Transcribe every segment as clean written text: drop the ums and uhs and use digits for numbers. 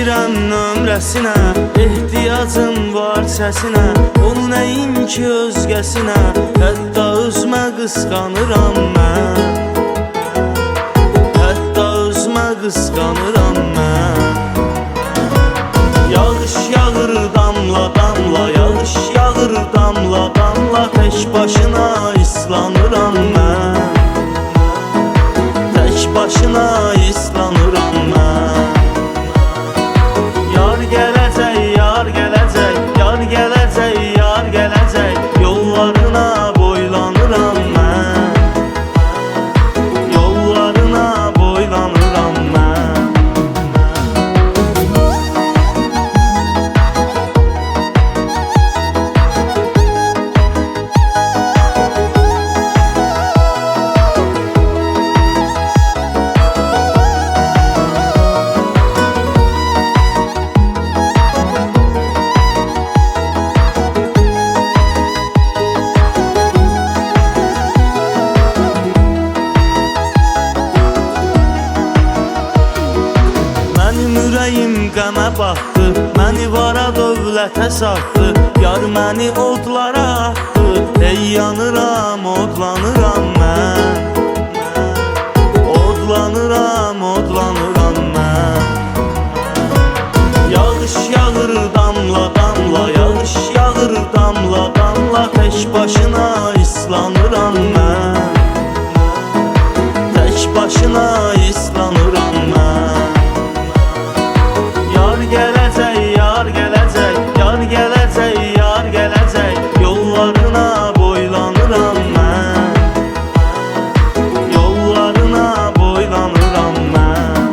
verirəm nömrəsinə, ehtiyacım var səsinə, onu nəinki özgəsinə, hətta özümə qısqanıram mən, hətta özümə qısqanıram mən. Yağış yağır damla damla, yağış yağır damla damla, tək başına islanıram mən, tək başına islanıram mən. Yar gələcək, yar gələcək, yar gələcək, yar gələcək, yollarına boylanıram mən, yollarına boylanıram mən. Mənim ürəyim qəmə baxdı, məni vara dövlətə satdı, yar məni odlara atdı, ey yanıram, odlanıram mən, odlanıram, odlanıram mən. Yağış yağır damla damla, yağış yağır damla damla, tək başına islanıram mən, tək başına islanıram mən. Yar gələcək, yar gələcək, yar gələcək, yar gələcək, yollarına boylanıram mən, yollarına boylanıram mən.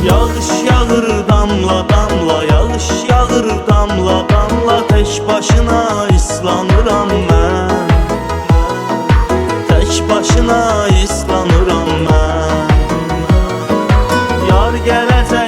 Yağış yağır damla damla, yağış yağır damla damla, tək başına islanıram mən, tək başına islanıram mən. Yar gələcək,